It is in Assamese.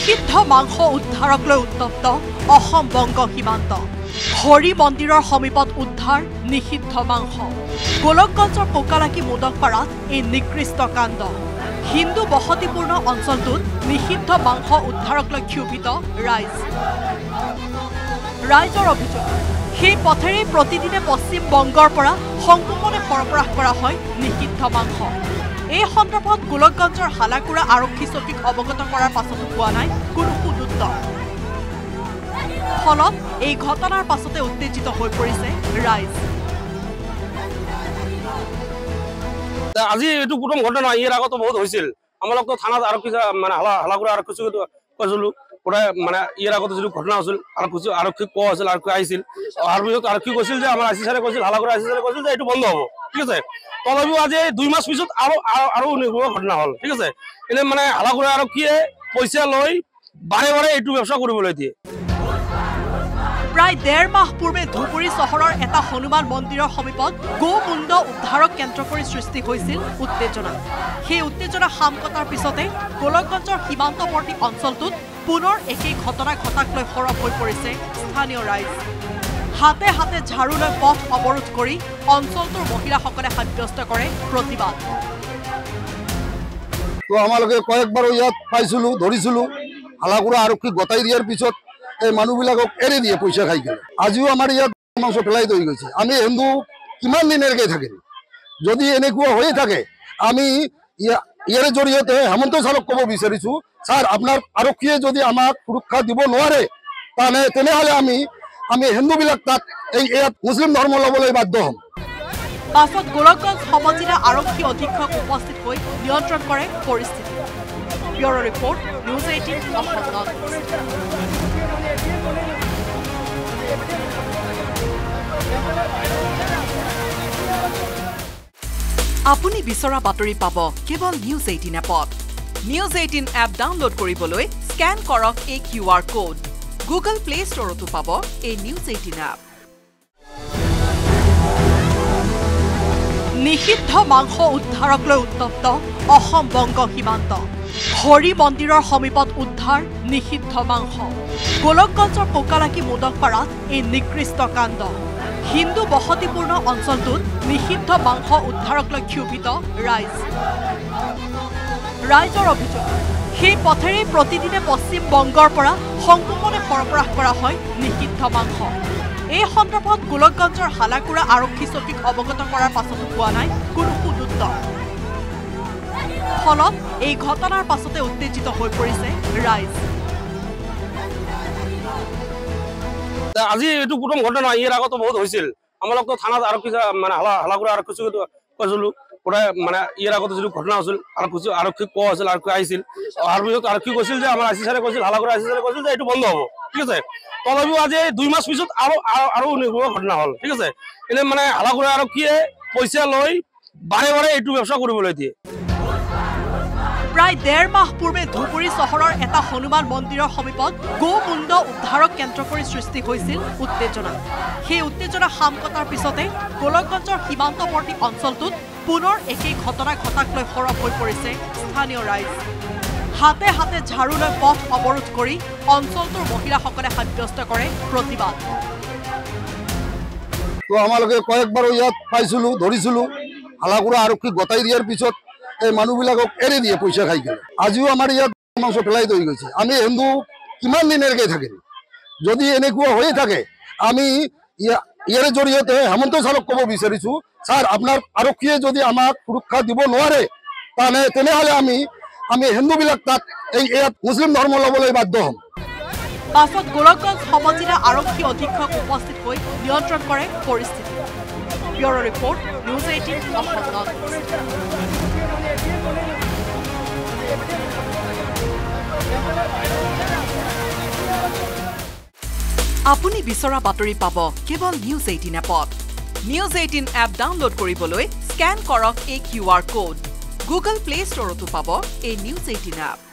নিষিদ্ধ মাংস উদ্ধাৰক লৈ উত্তপ্ত অসম বংগ সীমান্ত হৰি মন্দিৰৰ সমীপত উদ্ধাৰ নিষিদ্ধ মাংস গোলকগঞ্জৰ পোকালাকি মোদকপাৰাত এই নিকৃষ্ট কাণ্ড হিন্দু বসতিপূৰ্ণ অঞ্চলটোত নিষিদ্ধ মাংস উদ্ধাৰক লৈ ক্ষোভিত ৰাইজৰ অভিযোগ সেই পথেৰে প্ৰতিদিনে পশ্চিম বংগৰ পৰা সংপূৰ্ণভাৱে সৰবৰাহ কৰা হয় নিষিদ্ধ মাংস এই সন্দৰ্ভত গোলকগঞ্জৰ হালাকুৰা আৰক্ষী চকীক অৱগত কৰাৰ পাছতো পোৱা নাই কোনো সুদুত্তৰ ফলত এই ঘটনাৰ পাছতে উত্তেজিত হৈ পৰিছে ৰাইজ আজি এইটো প্ৰথম ঘটনা ইয়াৰ আগতো বহুত হৈছিল আমালোকতো থানাত আৰক্ষী মানে হালাকুৰা আৰক্ষী চকীত কৈছিলো মানে ইয়াৰ আগতে যিটো ঘটনা হৈছিল আৰক্ষী কোৱা হৈছিল আৰক্ষী আহিছিল অহাৰ পিছত আৰক্ষী কৈছিল যে আমাৰ আইচি ছাৰে কৈছিল হালাকুৰা আইচি ছাৰে কৈছিল যে এইটো বন্ধ হ'ব ঠিক আছে তথাপিও আজি 2 মাস পিছত আৰু ঘটনা হ'ল ঠিক আছে এনে মানে হালাকুৰা আৰক্ষীয়ে পইচা লৈ বাৰে বাৰে এইটো ব্যৱস্থা কৰিবলৈ দিয়ে প্ৰায় 1.5 মাহ পূৰ্বে ধুবুৰী চহৰৰ এটা হনুমান মন্দিৰৰ সমীপত গোমুণ্ড উদ্ধাৰক কেন্দ্ৰ কৰি সৃষ্টি হৈছিল উত্তেজনা সেই উত্তেজনা শাম কটাৰ পিছতে গোলকগঞ্জৰ সীমান্তৱৰ্তী অঞ্চলটোত পুনৰ একেই ঘটনা ঘটাক লৈ সৰব হৈ পৰিছে স্থানীয় ৰাইজ হাতে হাতে ঝাড়ু লৈ পথ অৱৰোধ কৰি অঞ্চলটোৰ মহিলাসকলে সাব্যস্ত কৰে প্ৰতিবাদ তো আমালোকে কয়েকবাৰ ইয়াত পাইছিলো ধৰিছিলো হালাকুৰা আৰক্ষী গতাই দিয়াৰ পিছত এই মানুহবিলাকক এৰি দিয়ে পইচা খাই গেলে আজিও আমাৰ ইয়াত মাংস পেলাই থৈ গৈছে আমি হিন্দু কিমান দিন এৰকে থাকিম যদি এনেকুৱা হৈ থাকে আমি ইয়াৰ জৰিয়তে হেমন্ত ছাৰক ক'ব বিচাৰিছো স্যাৰ আপনাৰ আৰক্ষীয়ে যদি আমাক সুৰক্ষা দিব নোৱাৰে তেনেহলে আমি হিন্দুবিলাক তাত এই মুসলিম ধৰ্ম ল'বলৈ বাধ্য হ'ম পাছত গোলকগঞ্জ সমজিলা আৰক্ষী অধীক্ষক উপস্থিত হৈ নিয়ন্ত্ৰণ কৰে পৰিস্থিতি bureau report news 18 Assam north আপুনি বিচৰা বাতৰি পাব কেৱল নিউজ 18 এপত নিউজ 18 এপ ডাউনলোড কৰিবলৈ স্ক্যান কৰক এই QR কোড গুগল প্লে ষ্টৰতো পাব এই নিউজ 18 এপ নিষিদ্ধ মাংস উদ্ধাৰক লৈ উত্তপ্ত অসম বংগ সীমান্ত হৰি মন্দিৰৰ সমীপত উদ্ধাৰ নিষিদ্ধ মাংস গোলকগঞ্জৰ পোকালাকি মোদকপাৰাত এই নিকৃষ্ট কাণ্ড হিন্দু বসতিপূৰ্ণ অঞ্চলটোত নিষিদ্ধ মাংস উদ্ধাৰক লৈ ক্ষোভিত ৰাইজৰ অভিযোগ সেই পথেৰে প্ৰতিদিনে পশ্চিম বংগৰ পৰা সংপূৰ্ণভাৱে সৰবৰাহ কৰা হয় নিষিদ্ধ মাংস এই সন্দৰ্ভত গোলকগঞ্জৰ হালাকুৰা আৰক্ষী চকীক অৱগত কৰাৰ পাছতো পোৱা নাই কোনো সুদুত্তৰ ফলত এই ঘটনাৰ পাছতে উত্তেজিত হৈ পৰিছে ৰাইজ আজি এইটো প্ৰথম ঘটনা ইয়াৰ আগতো বহুত হৈছিল আমালোকতো থানাত আৰক্ষী মানে হালাকুৰা আৰক্ষী চকীত কৈছিলো মানে ইয়াৰ আগতে যিটো ঘটনা হৈছিল আৰক্ষী কোৱা হৈছিল আৰক্ষী আহিছিল অহাৰ পিছত আৰক্ষী কৈছিল যে আমাৰ আইচি ছাৰে কৈছিল হালাকুৰা আইচি ছাৰে কৈছিল যে এইটো বন্ধ হ'ব ঠিক আছে তথাপিও আজি 2 মাস পিছত আৰু ঘটনা হ'ল ঠিক আছে এনে মানে হালাকুৰা আৰক্ষীয়ে পইচা লৈ বাৰে বাৰে এইটো ব্যৱস্থা কৰিবলৈ দিয়ে প্ৰায় 1.5 মাহ পূৰ্বে ধুবুৰী চহৰৰ এটা হনুমান মন্দিৰৰ সমীপত গোমুণ্ড উদ্ধাৰক কেন্দ্ৰ কৰি সৃষ্টি হৈছিল উত্তেজনা সেই উত্তেজনা শাম কটাৰ পিছতে গোলকগঞ্জৰ সীমান্তৱৰ্তী অঞ্চলটোত পুনৰ একেই ঘটনা ঘটাক লৈ সৰব হৈ পৰিছে স্থানীয় ৰাইজ হাতে হাতে ঝাড়ু লৈ পথ অৱৰোধ কৰি অঞ্চলটোৰ মহিলাসকলে সাব্যস্ত কৰে প্ৰতিবাদ তো আমালোকে কয়েকবাৰ ইয়াত পাইছিলো ধৰিছিলো হালাকুৰা আৰক্ষী গতাই দিয়াৰ পিছত এই মানুহবিলাকক এৰি দিয়ে পইচা খাই গেলে আজিও আমাৰ ইয়াত মাংস পেলাই থৈ গৈছে আমি হিন্দু কিমান দিন এৰকে থাকিম যদি এনেকুৱা হৈ থাকে আমি ইয়াৰ জৰিয়তে হেমন্ত ছাৰক ক'ব বিচাৰিছো স্যাৰ আপনাৰ আৰক্ষীয়ে যদি আমাক সুৰক্ষা দিব নোৱাৰে তেনেহলে আমি হিন্দুবিলাক তাত এই মুসলিম ধৰ্ম ল'বলৈ বাধ্য হ'ম পাছত গোলকগঞ্জ সমজিলা আৰক্ষী অধীক্ষক উপস্থিত হৈ নিয়ন্ত্ৰণ কৰে পৰিস্থিতি bureau report news 18 Assam north আপুনি বিচৰা বাতৰি পাব কেৱল নিউজ 18 এপত নিউজ 18 এপ ডাউনলোড কৰিবলৈ স্ক্যান কৰক এই QR কোড গুগল প্লে ষ্টৰতো পাব এই নিউজ 18 এপ